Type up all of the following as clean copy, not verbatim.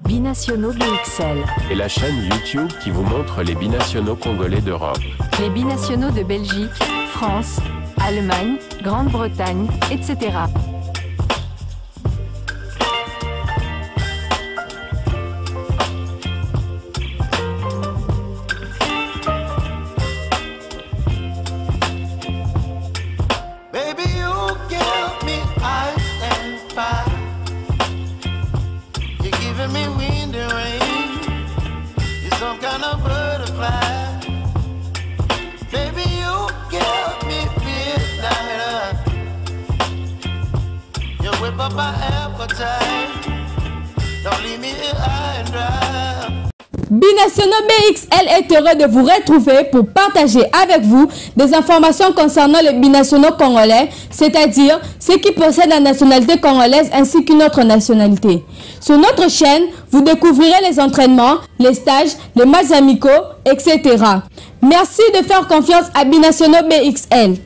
Binationaux BXL. Et la chaîne YouTube qui vous montre les binationaux congolais d'Europe. Les binationaux de Belgique, France, Allemagne, Grande-Bretagne, etc. Binationaux BXL est heureux de vous retrouver pour partager avec vous des informations concernant les binationaux congolais, c'est-à-dire ceux qui possèdent la nationalité congolaise ainsi qu'une autre nationalité. Sur notre chaîne, vous découvrirez les entraînements, les stages, les matchs amicaux, etc. Merci de faire confiance à Binationaux BXL.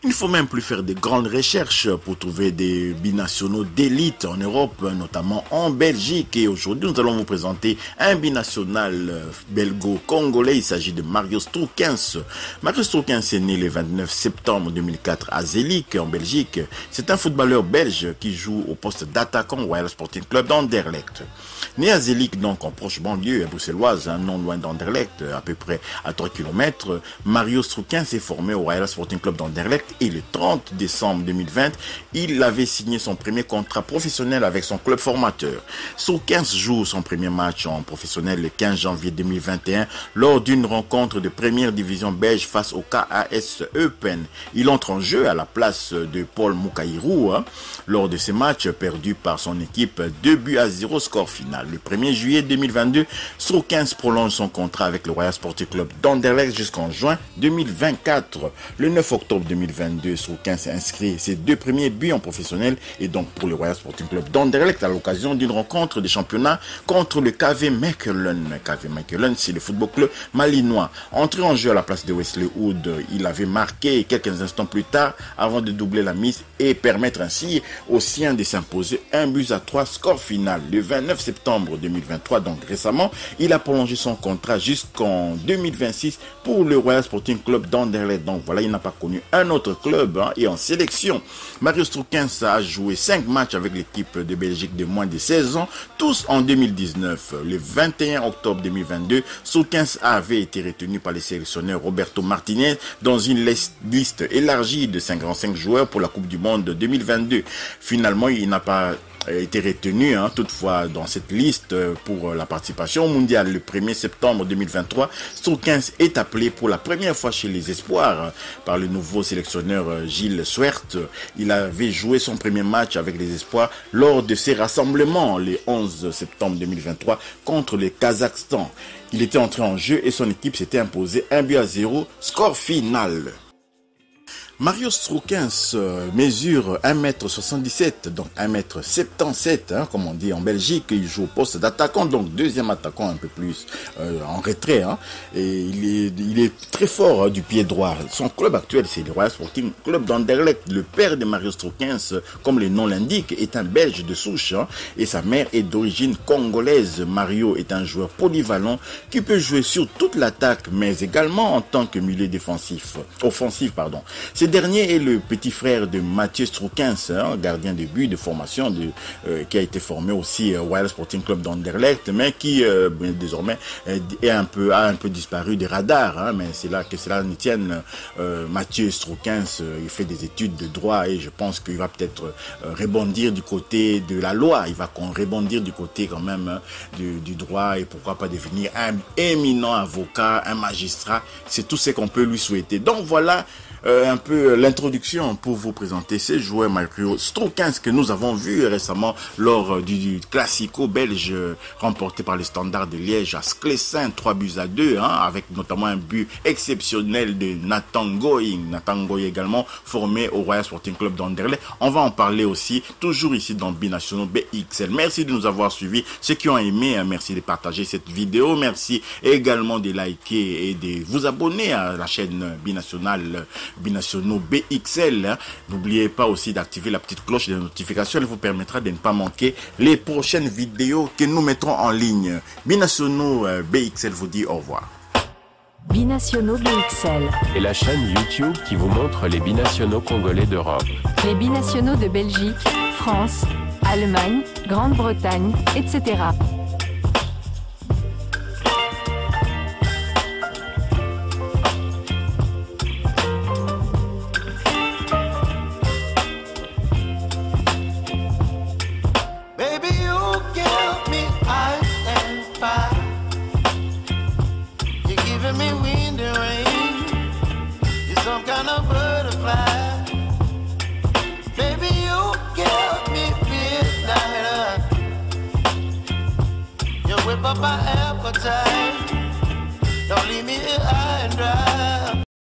Il ne faut même plus faire de grandes recherches pour trouver des binationaux d'élite en Europe, notamment en Belgique. Et aujourd'hui, nous allons vous présenter un binational belgo-congolais. Il s'agit de Marius Troukens. Marius Troukens est né le 29 septembre 2004 à Zelik, en Belgique. C'est un footballeur belge qui joue au poste d'attaquant au Royal Sporting Club d'Anderlecht. Né à Zelik, donc en proche banlieue bruxelloise, non loin d'Anderlecht, à peu près à 3 km, Marius Troukens est formé au Royal Sporting Club d'Anderlecht. Et le 30 décembre 2020, il avait signé son premier contrat professionnel avec son club formateur. Troukens joue son premier match en professionnel le 15 janvier 2021 lors d'une rencontre de première division belge face au KAS Eupen. Il entre en jeu à la place de Paul Mukairou lors de ce match perdu par son équipe 2-0 score final. Le 1er juillet 2022, Troukens prolonge son contrat avec le Royal Sporting Club d'Anderlecht jusqu'en juin 2024. Le 9 octobre 2022, Troukens inscrit ses 2 premiers buts en professionnel et donc pour le Royal Sporting Club d'Anderlecht à l'occasion d'une rencontre de championnat contre le KV Mechelen. KV Mechelen, c'est le football club malinois. Entré en jeu à la place de Wesley Hood, il avait marqué quelques instants plus tard avant de doubler la mise et permettre ainsi aux siens de s'imposer 1-3 score final. Le 29 septembre 2023, donc récemment, il a prolongé son contrat jusqu'en 2026 pour le Royal Sporting Club d'Anderlecht. Donc voilà, il n'a pas connu un autre club et en sélection. Marius Troukens a joué 5 matchs avec l'équipe de Belgique de moins de 16 ans, tous en 2019. Le 21 octobre 2022, Troukens avait été retenu par les sélectionneurs Roberto Martinez dans une liste élargie de 55 joueurs pour la Coupe du Monde 2022. Finalement, il n'a pas été retenu toutefois dans cette liste pour la participation au mondial. Le 1er septembre 2023, Troukens est appelé pour la première fois chez les Espoirs par le nouveau sélectionneur Gilles Swert. Il avait joué son premier match avec les Espoirs lors de ses rassemblements le 11 septembre 2023 contre le Kazakhstan. Il était entré en jeu et son équipe s'était imposée 1-0 score final. Marius Troukens mesure 1m77, donc 1m77, comme on dit en Belgique. Il joue au poste d'attaquant, donc deuxième attaquant un peu plus en retrait. Et il est très fort du pied droit. Son club actuel, c'est le Royal Sporting Club d'Anderlecht. Le père de Marius Troukens, comme le nom l'indique, est un Belge de souche et sa mère est d'origine congolaise. Mario est un joueur polyvalent qui peut jouer sur toute l'attaque, mais également en tant que milieu offensif. Ce dernier est le petit frère de Mathieu Troukens, gardien de but de formation qui a été formé aussi au Royal Sporting Club d'Anderlecht, mais qui désormais a un peu disparu des radars. Mais c'est là que cela nous tienne. Mathieu Troukens, il fait des études de droit et je pense qu'il va peut-être rebondir du côté de la loi. Il va rebondir du côté quand même du droit et pourquoi pas devenir un éminent avocat, un magistrat. C'est tout ce qu'on peut lui souhaiter. Donc voilà un peu l'introduction pour vous présenter ces joueurs Marius Troukens que nous avons vu récemment lors du Classico belge remporté par les Standards de Liège à Sclessin 3-2 avec notamment un but exceptionnel de Nathan Ngoyi également formé au Royal Sporting Club d'Anderlecht. On va en parler aussi toujours ici dans Binationaux BXL. Merci de nous avoir suivis. Ceux qui ont aimé, merci de partager cette vidéo. Merci également de liker et de vous abonner à la chaîne binationale binationaux BXL. N'oubliez pas aussi d'activer la petite cloche de notification. Elle vous permettra de ne pas manquer les prochaines vidéos que nous mettrons en ligne. Binationaux BXL vous dit au revoir. Binationaux BXL. Et la chaîne YouTube qui vous montre les binationaux congolais d'Europe. Les binationaux de Belgique, France, Allemagne, Grande-Bretagne, etc. Whip up my appetite. Don't leave me here high and dry.